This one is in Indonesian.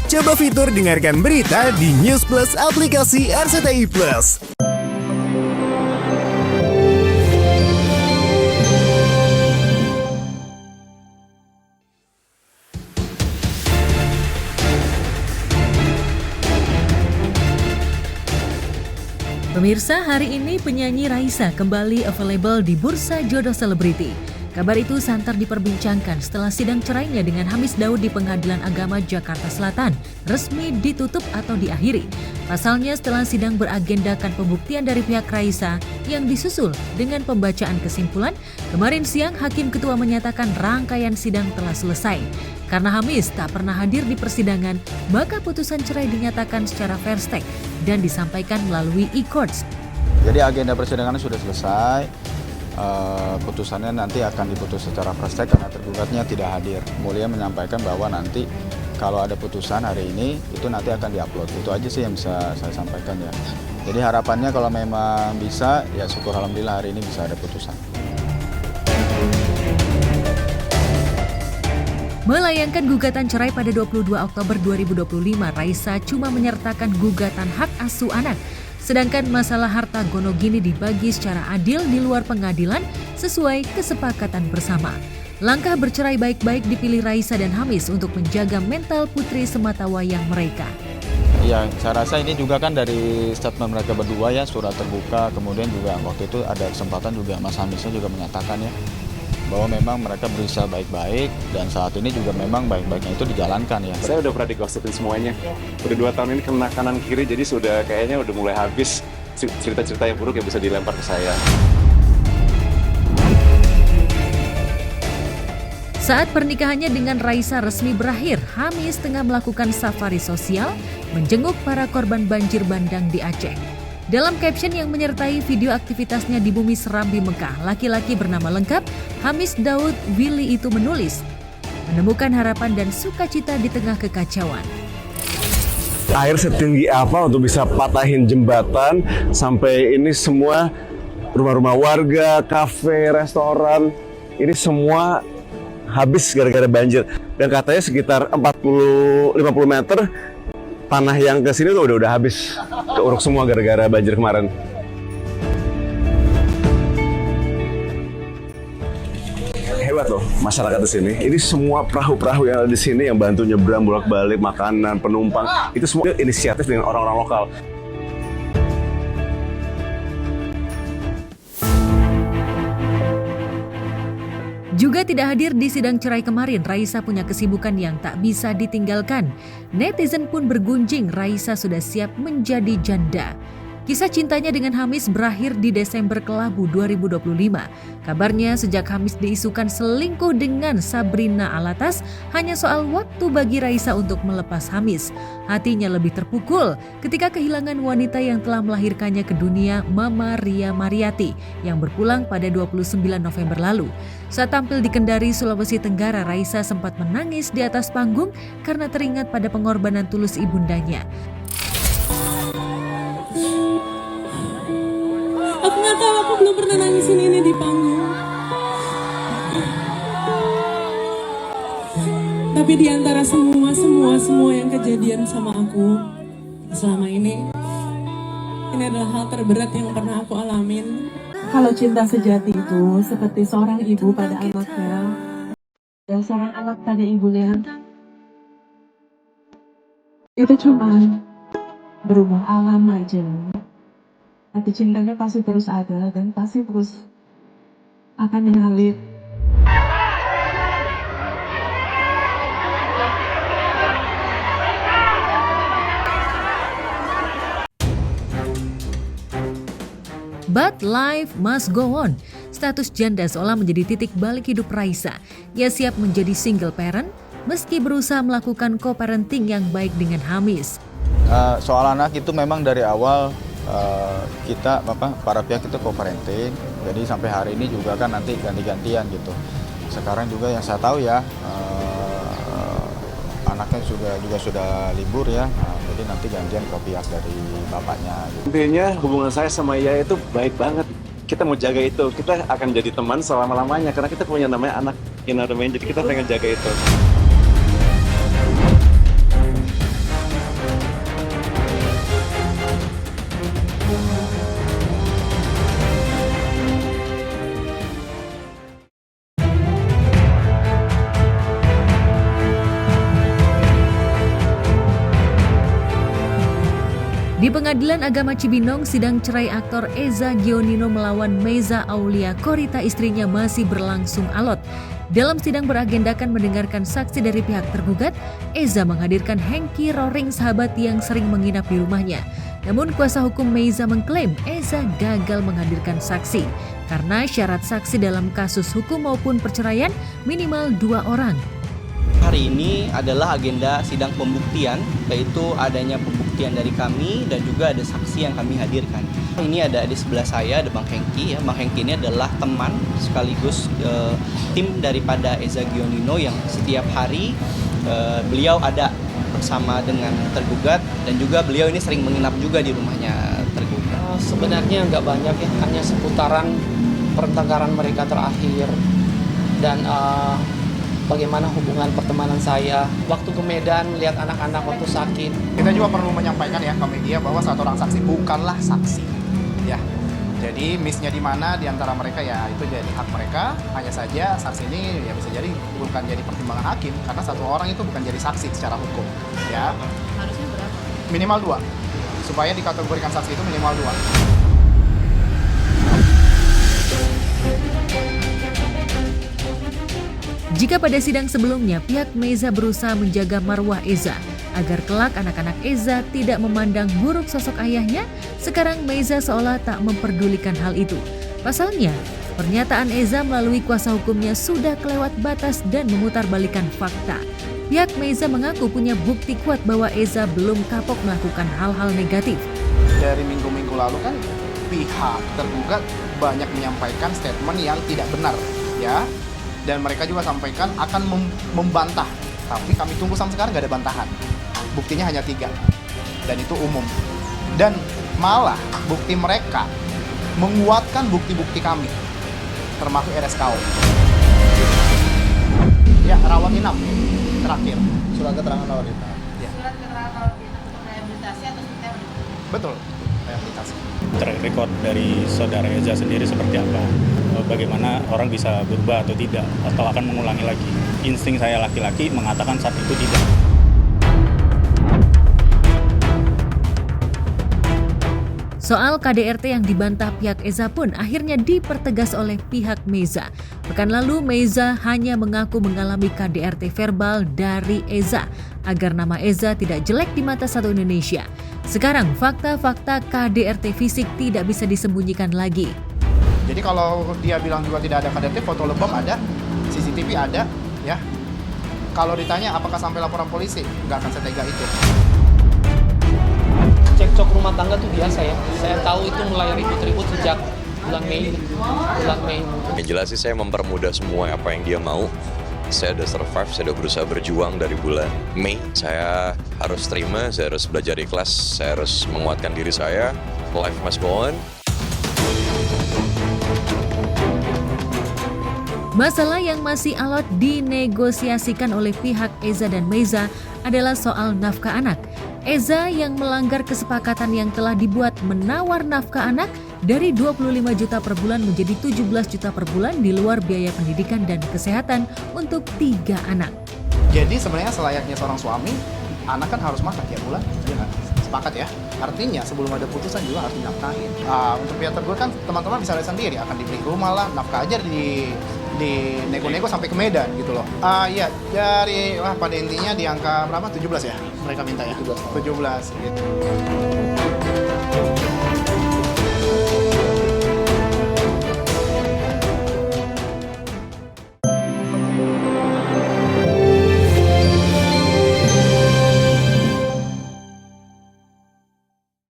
Coba fitur dengarkan berita di News Plus aplikasi RCTI Plus. Pemirsa, hari ini penyanyi Raisa kembali available di Bursa Jodoh Selebriti. Kabar itu santer diperbincangkan setelah sidang cerainya dengan Hamis Daud di Pengadilan Agama Jakarta Selatan resmi ditutup atau diakhiri. Pasalnya setelah sidang beragendakan pembuktian dari pihak Raisa yang disusul dengan pembacaan kesimpulan, kemarin siang Hakim Ketua menyatakan rangkaian sidang telah selesai. Karena Hamis tak pernah hadir di persidangan, maka putusan cerai dinyatakan secara fair stake dan disampaikan melalui e-courts. Jadi agenda persidangan sudah selesai. Putusannya nanti akan diputus secara fair stake karena tergugatnya tidak hadir. Mulia menyampaikan bahwa nanti kalau ada putusan hari ini itu nanti akan diupload. Itu aja sih yang bisa saya sampaikan ya. Jadi harapannya kalau memang bisa ya syukur alhamdulillah hari ini bisa ada putusan. Melayangkan gugatan cerai pada 22 Oktober 2025, Raisa cuma menyertakan gugatan hak asuh anak. Sedangkan masalah harta Gonogini dibagi secara adil di luar pengadilan sesuai kesepakatan bersama. Langkah bercerai baik-baik dipilih Raisa dan Hamis untuk menjaga mental putri sematawayang mereka. Ya, saya rasa ini juga kan dari statement mereka berdua ya, surat terbuka, kemudian juga waktu itu ada kesempatan juga Mas Hamisnya juga menyatakan ya, bahwa memang mereka berusaha baik-baik dan saat ini juga memang baik-baiknya itu dijalankan ya. Saya udah pernah digosipin semuanya. Udah 2 tahun ini kena kanan kiri, jadi sudah kayaknya udah mulai habis cerita-cerita yang buruk yang bisa dilempar ke saya. Saat pernikahannya dengan Raisa resmi berakhir, Hamis tengah melakukan safari sosial menjenguk para korban banjir bandang di Aceh. Dalam caption yang menyertai video aktivitasnya di Bumi Serambi Mekah, laki-laki bernama lengkap Hamis Daud Willy itu menulis, menemukan harapan dan sukacita di tengah kekacauan. Air setinggi apa untuk bisa patahin jembatan sampai ini semua rumah-rumah warga, kafe, restoran, ini semua habis gara-gara banjir. Dan katanya sekitar 40-50 meter tanah yang ke sini tuh udah habis, keuruk semua gara-gara banjir kemarin. Hebat loh masyarakat di sini. Ini semua perahu-perahu yang ada di sini yang bantu nyebrang bolak-balik, makanan, penumpang, itu semua inisiatif dengan orang-orang lokal. Juga tidak hadir di sidang cerai kemarin, Raisa punya kesibukan yang tak bisa ditinggalkan. Netizen pun bergunjing, Raisa sudah siap menjadi janda. Kisah cintanya dengan Hamis berakhir di Desember kelabu 2025. Kabarnya sejak Hamis diisukan selingkuh dengan Sabrina Alatas, hanya soal waktu bagi Raisa untuk melepas Hamis. Hatinya lebih terpukul ketika kehilangan wanita yang telah melahirkannya ke dunia, Mama Ria Mariati, yang berpulang pada 29 November lalu. Saat tampil di Kendari, Sulawesi Tenggara, Raisa sempat menangis di atas panggung karena teringat pada pengorbanan tulus ibundanya. Aku nggak tahu, aku belum pernah nangisin ini di panggung. Tapi di antara semua yang kejadian sama aku selama ini adalah hal terberat yang pernah aku alamin. Kalau cinta sejati itu seperti seorang ibu pada anaknya dan seorang anak pada ibunya, itu cuma berubah alam aja. Hati cintanya pasti terus ada dan pasti terus akan mengalir. But life must go on. Status janda seolah menjadi titik balik hidup Raisa. Ia siap menjadi single parent meski berusaha melakukan co-parenting yang baik dengan Hamis. Soal anak itu memang dari awal kita para pihak itu co-parenting, jadi sampai hari ini juga kan nanti ganti-gantian gitu. Sekarang juga yang saya tahu ya anaknya juga sudah libur ya, jadi nanti gantian ke pihak dari bapaknya gitu. Intinya hubungan saya sama Ia itu baik banget. Kita mau jaga itu, kita akan jadi teman selama-lamanya karena kita punya namanya anak, jadi kita pengen jaga itu. Di Pengadilan Agama Cibinong, sidang cerai aktor Eza Gionino melawan Meiza Aulia Korita istrinya masih berlangsung alot. Dalam sidang beragendakan mendengarkan saksi dari pihak tergugat, Eza menghadirkan Hengki Roring, sahabat yang sering menginap di rumahnya. Namun kuasa hukum Meiza mengklaim Eza gagal menghadirkan saksi karena syarat saksi dalam kasus hukum maupun perceraian minimal 2 orang. Hari ini adalah agenda sidang pembuktian, yaitu adanya pembuktian dari kami dan juga ada saksi yang kami hadirkan. Ini ada di sebelah saya, ada Bang Hengki. Bang Hengki ini adalah teman sekaligus tim daripada Eza Gionino yang setiap hari beliau ada bersama dengan tergugat dan juga beliau ini sering menginap juga di rumahnya tergugat. Sebenarnya nggak banyak ya, hanya seputaran pertengkaran mereka terakhir dan bagaimana hubungan pertemanan saya waktu ke Medan melihat anak-anak waktu sakit. Kita juga perlu menyampaikan ya ke media bahwa satu orang saksi bukanlah saksi. Ya. Jadi miss-nya di mana di antara mereka ya itu jadi hak mereka. Hanya saja saksi ini ya bisa jadi bukan jadi pertimbangan hakim karena satu orang itu bukan jadi saksi secara hukum. Ya. Harusnya berapa? Minimal 2. Supaya dikategorikan saksi itu minimal 2. Jika pada sidang sebelumnya pihak Meiza berusaha menjaga marwah Eza agar kelak anak-anak Eza tidak memandang buruk sosok ayahnya, sekarang Meiza seolah tak memperdulikan hal itu. Pasalnya, pernyataan Eza melalui kuasa hukumnya sudah kelewat batas dan memutarbalikkan fakta. Pihak Meiza mengaku punya bukti kuat bahwa Eza belum kapok melakukan hal-hal negatif. Dari minggu-minggu lalu kan pihak tergugat banyak menyampaikan statement yang tidak benar, ya. Dan mereka juga sampaikan akan membantah. Tapi kami tunggu sampai sekarang nggak ada bantahan. Buktinya hanya 3. Dan itu umum. Dan malah bukti mereka menguatkan bukti-bukti kami. Termasuk RSKO. Ya, rawat inap terakhir. Surat keterangan rawat inap. Ya. Surat keterangan rawat inap untuk rehabilitasi atau seperti apa? Betul, rehabilitasi. Track record dari saudara Eza sendiri seperti apa? Bagaimana orang bisa berubah atau tidak, atau akan mengulangi lagi. Insting saya laki-laki mengatakan saat itu tidak. Soal KDRT yang dibantah pihak Eza pun akhirnya dipertegas oleh pihak Meiza. Pekan lalu Meiza hanya mengaku mengalami KDRT verbal dari Eza agar nama Eza tidak jelek di mata satu Indonesia. Sekarang fakta-fakta KDRT fisik tidak bisa disembunyikan lagi. Jadi kalau dia bilang juga tidak ada KDRT, foto lebam ada, CCTV ada, ya. Kalau ditanya apakah sampai laporan polisi, nggak akan setega itu. Cekcok rumah tangga tuh biasa ya. Saya tahu itu mulai ribut-ribut sejak bulan Mei. Yang jelas sih saya mempermudah semua apa yang dia mau. Saya udah survive, saya udah berusaha berjuang dari bulan Mei. Saya harus terima, saya harus belajar ikhlas, saya harus menguatkan diri saya. Life must go on. Masalah yang masih alot dinegosiasikan oleh pihak Eza dan Meiza adalah soal nafkah anak. Eza yang melanggar kesepakatan yang telah dibuat menawar nafkah anak dari 25 juta per bulan menjadi 17 juta per bulan di luar biaya pendidikan dan kesehatan untuk 3 anak. Jadi sebenarnya selayaknya seorang suami, anak kan harus makan tiap bulan, ya kan? Sepakat ya? Artinya sebelum ada putusan juga harus dinafkahin. Untuk pihak tergugat kan teman-teman bisa lihat sendiri, akan dibeli rumah lah, nafkah aja di nego-nego sampai ke Medan gitu loh. Iya, dari pada intinya di angka berapa? 17 ya? Mereka minta ya? 17 gitu.